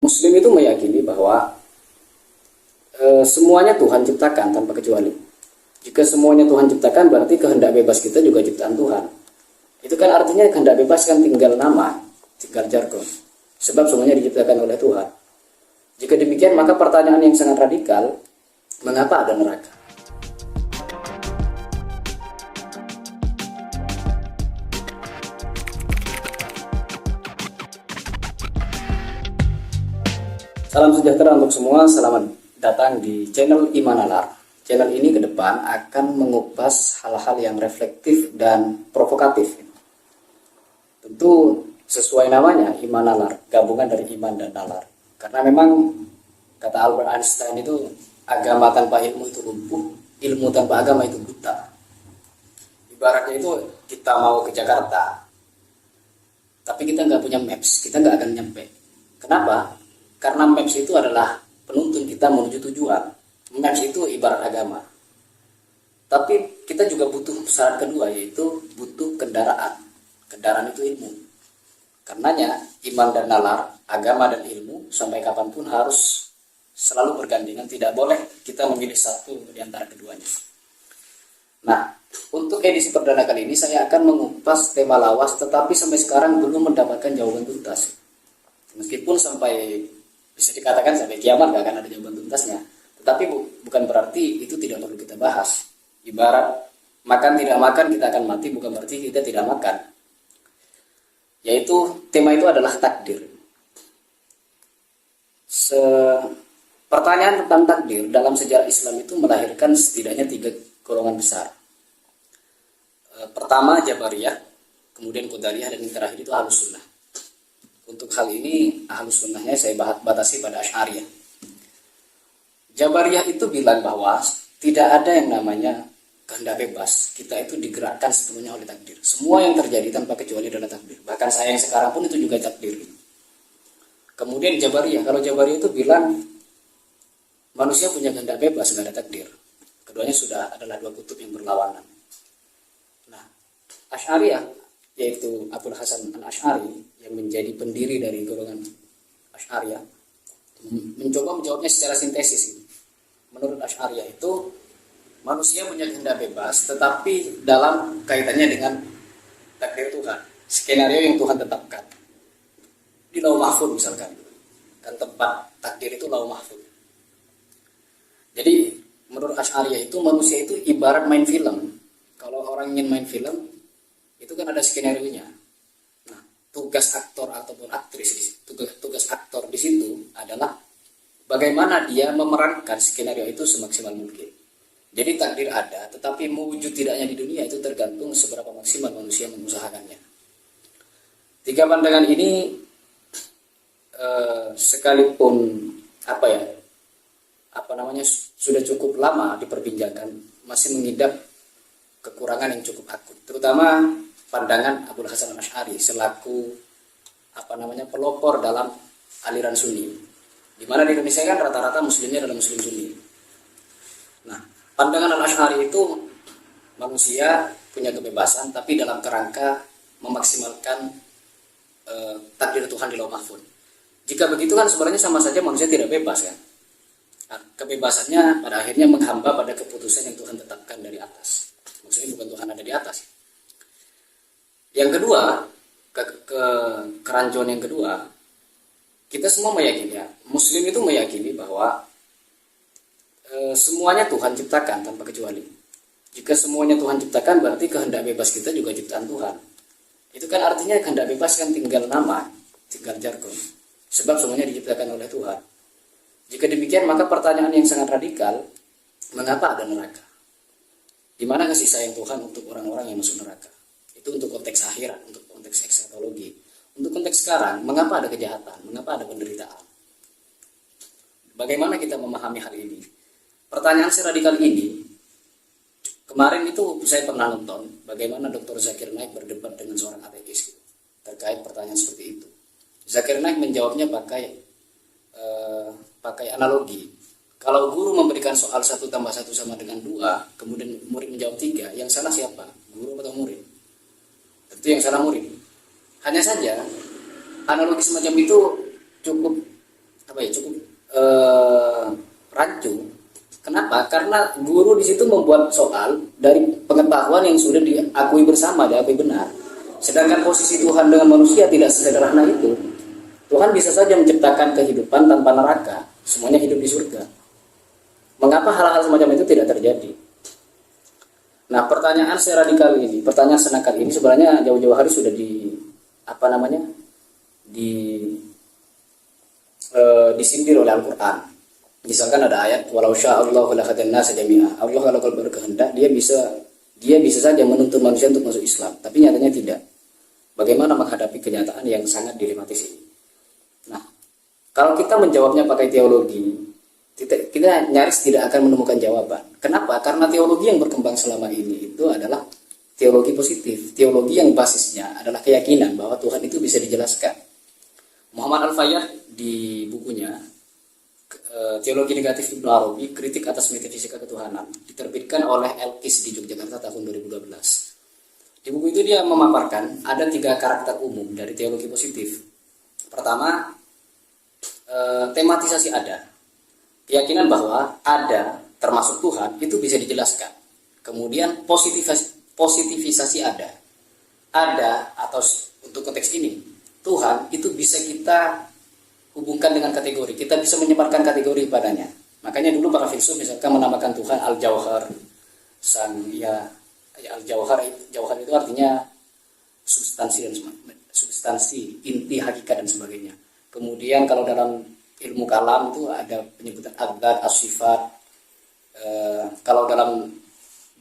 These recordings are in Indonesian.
Muslim itu meyakini bahwa semuanya Tuhan ciptakan tanpa kecuali. Jika semuanya Tuhan ciptakan, berarti kehendak bebas kita juga ciptaan Tuhan. Itu kan artinya kehendak bebas kan tinggal nama, tinggal jargon. Sebab semuanya diciptakan oleh Tuhan. Jika demikian, maka pertanyaan yang sangat radikal, mengapa ada neraka? Salam sejahtera untuk semua, selamat datang di channel Iman Nalar. Channel ini ke depan akan mengupas hal-hal yang reflektif dan provokatif. Tentu sesuai namanya, Iman Nalar, gabungan dari iman dan nalar. Karena memang kata Albert Einstein itu, agama tanpa ilmu itu lumpuh, ilmu tanpa agama itu buta. Ibaratnya itu kita mau ke Jakarta, tapi kita nggak punya maps, kita nggak akan nyampe. Kenapa? Karena maps itu adalah penuntun kita menuju tujuan. Maps itu ibarat agama. Tapi kita juga butuh syarat kedua, yaitu butuh kendaraan. Kendaraan itu ilmu. Karenanya iman dan nalar, agama dan ilmu, sampai kapanpun harus selalu bergandengan. Tidak boleh kita memilih satu di antara keduanya. Nah, untuk edisi perdana kali ini saya akan mengupas tema lawas, tetapi sampai sekarang belum mendapatkan jawaban tuntas. Meskipun sampai bisa dikatakan sampai kiamat gak akan ada jawaban tuntasnya, tetapi bukan berarti itu tidak perlu kita bahas. Ibarat makan tidak makan kita akan mati, bukan berarti kita tidak makan. Yaitu tema itu adalah takdir. Pertanyaan tentang takdir dalam sejarah Islam itu melahirkan setidaknya 3 golongan besar. Pertama Jabariyah, kemudian Qadariyah, dan yang terakhir itu Ahlus Sunnah. Untuk hal ini Ahlus Sunnahnya saya batasi pada Asy'ariyah. Jabariyah itu bilang bahwa tidak ada yang namanya kehendak bebas. Kita itu digerakkan sepenuhnya oleh takdir. Semua yang terjadi tanpa kecuali adalah takdir. Bahkan saya yang sekarang pun itu juga takdir. Kemudian Jabariyah, kalau Jabariyah itu bilang manusia punya kehendak bebas, nggak ada takdir. Keduanya sudah adalah 2 kutub yang berlawanan. Nah, Asy'ariyah, yaitu Abul Hasan Al-Asy'ari yang menjadi pendiri dari golongan Asy'ariyah, mencoba menjawabnya secara sintesis. Menurut Asy'ariyah itu manusia punya kehendak bebas, tetapi dalam kaitannya dengan takdir Tuhan, skenario yang Tuhan tetapkan di Lauh Mahfuz misalkan, kan tempat takdir itu Lauh Mahfuz. Jadi menurut Asy'ariyah itu manusia itu ibarat main film. Kalau orang ingin main film, itu kan ada skenario-nya. Nah, tugas aktor ataupun aktris, tugas aktor di situ adalah bagaimana dia memerankan skenario itu semaksimal mungkin. Jadi takdir ada, tetapi mewujud tidaknya di dunia itu tergantung seberapa maksimal manusia mengusahakannya. 3 pandangan ini sekalipun sudah cukup lama diperbincangkan, masih mengidap kekurangan yang cukup akut, terutama pandangan Abul Hasan Al-Asy'ari selaku pelopor dalam aliran Sunni, di mana di Indonesia kan rata-rata muslimnya adalah muslim Sunni. Nah, pandangan Al-Asy'ari itu manusia punya kebebasan, tapi dalam kerangka memaksimalkan takdir Tuhan di Lauh Mahfuz. Jika begitu kan sebenarnya sama saja manusia tidak bebas kan. Nah, kebebasannya pada akhirnya menghamba pada keputusan yang Tuhan tetapkan dari atas. Maksudnya bukan Tuhan ada di atas. Yang kedua, kerancuan yang kedua, kita semua meyakini, Muslim itu meyakini bahwa semuanya Tuhan ciptakan tanpa kecuali. Jika semuanya Tuhan ciptakan, berarti kehendak bebas kita juga ciptaan Tuhan. Itu kan artinya kehendak bebas kan tinggal nama, tinggal jargon. Sebab semuanya diciptakan oleh Tuhan. Jika demikian, maka pertanyaan yang sangat radikal, mengapa ada neraka? Di mana kasih sayang Tuhan untuk orang-orang yang masuk neraka? Itu untuk konteks akhirat, untuk konteks eskatologi. Untuk konteks sekarang, mengapa ada kejahatan? Mengapa ada penderitaan? Bagaimana kita memahami hal ini? Pertanyaan seradikal ini, kemarin itu saya pernah nonton bagaimana Dr. Zakir Naik berdebat dengan seorang ateis terkait pertanyaan seperti itu. Zakir Naik menjawabnya pakai analogi. Kalau guru memberikan soal 1 tambah 1 sama dengan 2, kemudian murid menjawab 3, yang salah siapa? Guru atau murid? Tentu yang salah murid. Hanya saja analogi semacam itu cukup apa ya, cukup rancu. Kenapa? Karena guru di situ membuat soal dari pengetahuan yang sudah diakui bersama, diakui benar. Sedangkan posisi Tuhan dengan manusia tidak sesederhana itu. Tuhan bisa saja menciptakan kehidupan tanpa neraka, semuanya hidup di surga. Mengapa hal-hal semacam itu tidak terjadi? Nah, pertanyaan seradikal ini, pertanyaan senakal ini sebenarnya jauh-jauh hari sudah disindir oleh Al-Quran. Misalkan ada ayat walau sya'allahu lahadan nasa jami'a. Allah kalau berkehendak dia bisa saja menuntun manusia untuk masuk Islam, tapi nyatanya tidak. Bagaimana menghadapi kenyataan yang sangat dilematis ini? Nah, kalau kita menjawabnya pakai teologi, kita nyaris tidak akan menemukan jawaban. Kenapa? Karena teologi yang berkembang selama ini itu adalah teologi positif, teologi yang basisnya adalah keyakinan bahwa Tuhan itu bisa dijelaskan. Muhammad Al-Fayyad di bukunya Teologi Negatif Ibnu Arabi, Kritik atas Metafisika Ketuhanan, diterbitkan oleh Elkis di Yogyakarta tahun 2012. Di buku itu dia memaparkan ada 3 karakter umum dari teologi positif. Pertama, tematisasi ada. Keyakinan bahwa ada, termasuk Tuhan, itu bisa dijelaskan. Kemudian positivisasi ada. Ada, atau untuk konteks ini, Tuhan itu bisa kita hubungkan dengan kategori, kita bisa menyebarkan kategori padanya. Makanya dulu para filsuf misalkan menamakan Tuhan Al-Jauhar, Al-Jauhar itu artinya substansi, inti, hakikat dan sebagainya. Kemudian kalau dalam ilmu kalam itu ada penyebutan ad-dzat, as-sifat. Kalau dalam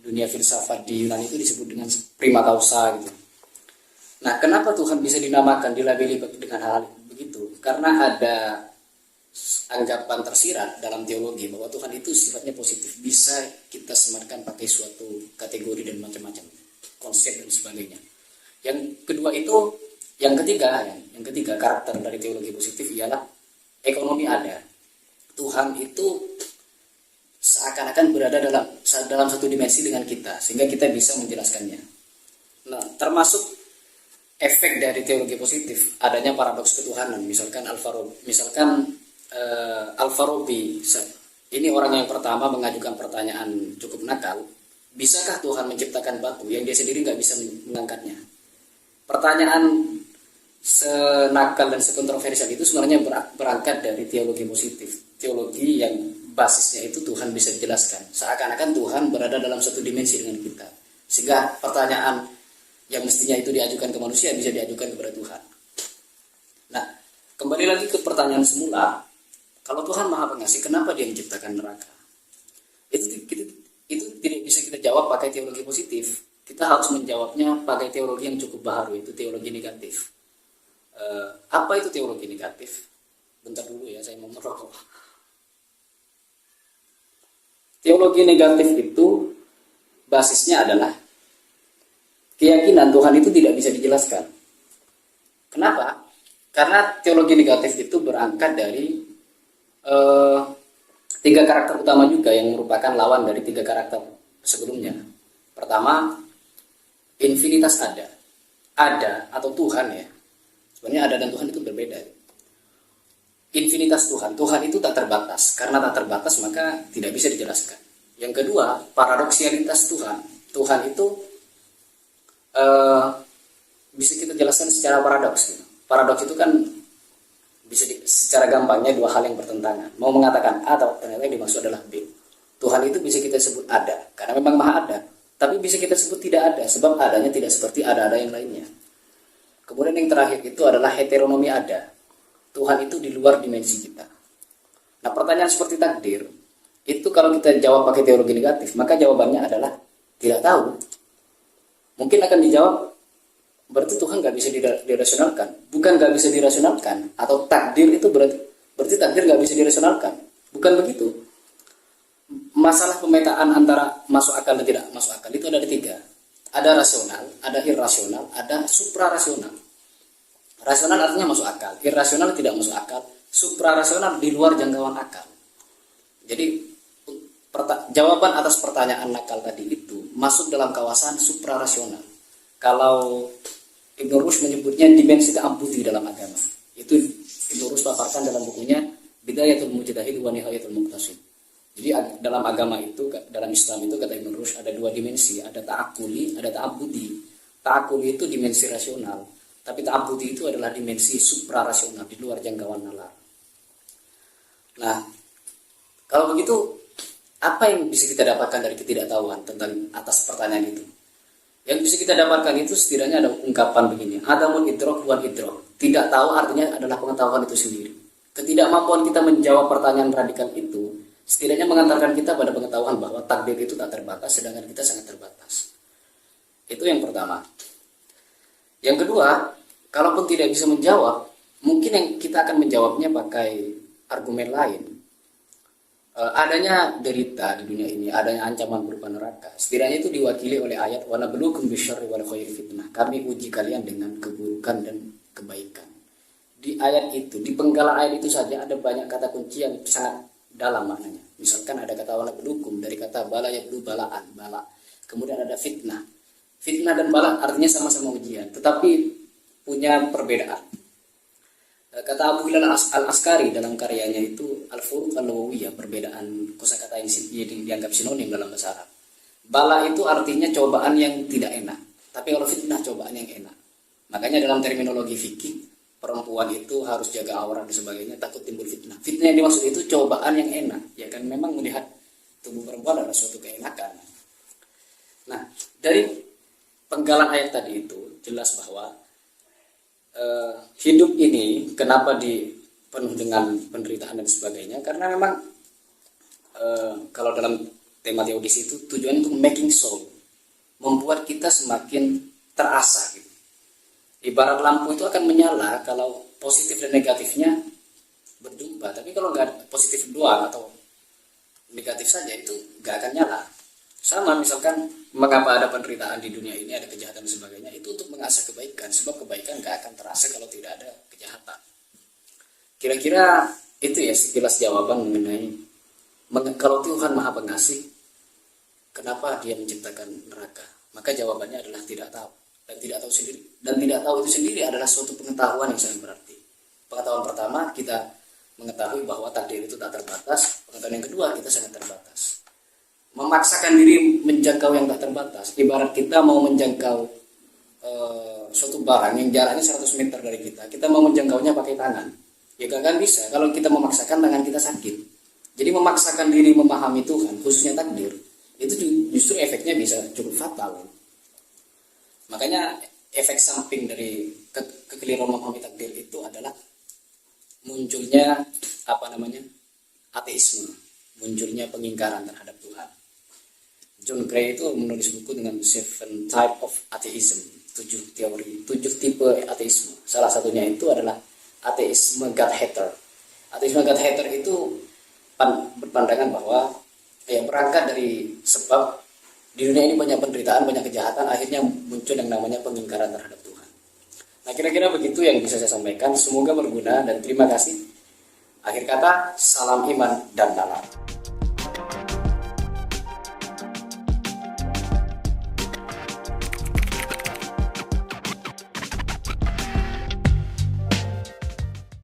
dunia filsafat di Yunani itu disebut dengan prima causa gitu. Nah, kenapa Tuhan bisa dinamakan, dilabeli dengan hal begitu? Karena ada anggapan tersirat dalam teologi bahwa Tuhan itu sifatnya positif, bisa kita sematkan pakai suatu kategori dan macam-macam konsep dan sebagainya. Yang ketiga karakter dari teologi positif ialah ekonomi ada. Tuhan itu seakan-akan berada dalam satu dimensi dengan kita, sehingga kita bisa menjelaskannya. Nah, termasuk efek dari teologi positif adanya paradoks ketuhanan. Misalkan Al-Farabi, ini orang yang pertama mengajukan pertanyaan cukup nakal, bisakah Tuhan menciptakan batu yang dia sendiri nggak bisa mengangkatnya? Pertanyaan senakal dan sekontroversial itu sebenarnya berangkat dari teologi positif, teologi yang basisnya itu Tuhan bisa dijelaskan, seakan-akan Tuhan berada dalam satu dimensi dengan kita, sehingga pertanyaan yang mestinya itu diajukan ke manusia bisa diajukan kepada Tuhan. Nah, kembali lagi ke pertanyaan semula, kalau Tuhan Maha Pengasih, kenapa Dia menciptakan neraka? Itu tidak bisa kita jawab pakai teologi positif. Kita harus menjawabnya pakai teologi yang cukup baru, yaitu teologi negatif. Apa itu teologi negatif? Bentar dulu ya, saya mau merokok. Teologi negatif itu basisnya adalah keyakinan Tuhan itu tidak bisa dijelaskan. Kenapa? Karena teologi negatif itu berangkat dari 3 karakter utama juga yang merupakan lawan dari 3 karakter sebelumnya. Pertama, infinitas ada. Ada atau Tuhan ya. Sebenarnya ada dan Tuhan itu berbeda. Infinitas Tuhan. Tuhan itu tak terbatas. Karena tak terbatas maka tidak bisa dijelaskan. Yang kedua, paradoksialitas Tuhan. Tuhan itu bisa kita jelaskan secara paradoks. Paradoks itu kan bisa secara gampangnya 2 hal yang bertentangan. Mau mengatakan A atau ternyata yang dimaksud adalah B. Tuhan itu bisa kita sebut ada karena memang maha ada, tapi bisa kita sebut tidak ada sebab adanya tidak seperti ada yang lainnya. Kemudian yang terakhir itu adalah heteronomi ada. Tuhan itu di luar dimensi kita. Nah, pertanyaan seperti takdir itu kalau kita jawab pakai teologi negatif, maka jawabannya adalah tidak tahu. Mungkin akan dijawab berarti Tuhan nggak bisa dirasionalkan. Bukan nggak bisa dirasionalkan, atau takdir itu berarti takdir nggak bisa dirasionalkan. Bukan begitu. Masalah pemetaan antara masuk akal dan tidak masuk akal itu ada 3. Ada rasional, ada irrasional, ada suprarasional. Rasional artinya masuk akal, irrasional tidak masuk akal, suprarasional di luar jangkauan akal. Jadi jawaban atas pertanyaan nakal tadi itu masuk dalam kawasan suprarasional. Kalau Ibnu Rushd menyebutnya dimensi keamputi dalam agama. Itu Ibnu Rushd paparkan dalam bukunya bidayatul mujtahid wa nihayatul muqtasid. Jadi dalam agama itu, dalam Islam itu kata Ibn Rushd ada dua dimensi, ada ta'akuli, ada ta'abudi. Ta'akuli itu dimensi rasional, tapi ta'abudi itu adalah dimensi suprarasional, di luar jangkauan nalar. Nah, kalau begitu, apa yang bisa kita dapatkan dari ketidaktahuan tentang atas pertanyaan itu? Yang bisa kita dapatkan itu setidaknya ada ungkapan begini, adamun idrok wal idrok. Tidak tahu artinya adalah pengetahuan itu sendiri. Ketidakmampuan kita menjawab pertanyaan radikal itu setidaknya mengantarkan kita pada pengetahuan bahwa takdir itu tak terbatas, sedangkan kita sangat terbatas. Itu yang pertama. Yang kedua, kalaupun tidak bisa menjawab, mungkin yang kita akan menjawabnya pakai argumen lain. Adanya derita di dunia ini, adanya ancaman berupa neraka, setidaknya itu diwakili oleh ayat wa nabluukum bisyarri wal khairi fitnah. Kami uji kalian dengan keburukan dan kebaikan. Di ayat itu, di penggalan ayat itu saja ada banyak kata kunci yang sangat dalam maknanya. Misalkan ada kata wa nabluukum dari kata bala yablu balaan, bala. Kemudian ada fitnah. Fitnah dan bala artinya sama-sama ujian, tetapi punya perbedaan. Kata Abu Hilal al-Askari dalam karyanya itu Al-Furuq an-Nawawiyah, perbedaan kosakata yang dianggap sinonim dalam bahasa Arab. Bala itu artinya cobaan yang tidak enak, tapi kalau fitnah cobaan yang enak. Makanya dalam terminologi fikih, perempuan itu harus jaga aurat dan sebagainya, takut timbul fitnah. Fitnah yang dimaksud itu cobaan yang enak, ya kan, memang melihat tubuh perempuan adalah suatu keenakan. Nah, dari penggalan ayat tadi itu jelas bahwa hidup ini kenapa dipenuh dengan penderitaan dan sebagainya, karena memang kalau dalam tema teodis itu tujuannya untuk making soul, membuat kita semakin terasa gitu. Ibarat lampu itu akan menyala kalau positif dan negatifnya berjumpa, tapi kalau nggak positif doang atau negatif saja itu nggak akan nyala. Sama misalkan mengapa ada penderitaan di dunia ini, ada kejahatan dan sebagainya, itu untuk mengasah kebaikan, sebab kebaikan gak akan terasa kalau tidak ada kejahatan. Kira-kira itu ya sekilas jawaban mengenai kalau Tuhan Maha Pengasih, kenapa Dia menciptakan neraka? Maka jawabannya adalah tidak tahu, dan tidak tahu sendiri. Dan tidak tahu itu sendiri adalah suatu pengetahuan yang sangat berarti. Pengetahuan pertama, kita mengetahui bahwa takdir itu tak terbatas. Pengetahuan yang kedua, kita sangat terbatas. Memaksakan diri menjangkau yang tak terbatas, ibarat kita mau menjangkau suatu barang yang jaraknya 100 meter dari kita mau menjangkaunya pakai tangan, ya kan bisa. Kalau kita memaksakan, tangan kita sakit. Jadi memaksakan diri memahami Tuhan, khususnya takdir, itu justru efeknya bisa cukup fatal. Makanya efek samping dari kekeliruan memahami takdir itu adalah munculnya ateisme, munculnya pengingkaran terhadap Tuhan. John Gray itu menulis buku dengan 7 Type of Atheism, 7 tipe ateisme. Salah satunya itu adalah ateisme God-hater. Ateisme God-hater itu berpandangan bahwa berangkat dari sebab di dunia ini banyak penderitaan, banyak kejahatan, akhirnya muncul yang namanya pengingkaran terhadap Tuhan. Nah, kira-kira begitu yang bisa saya sampaikan. Semoga berguna dan terima kasih. Akhir kata, salam iman dan nalar.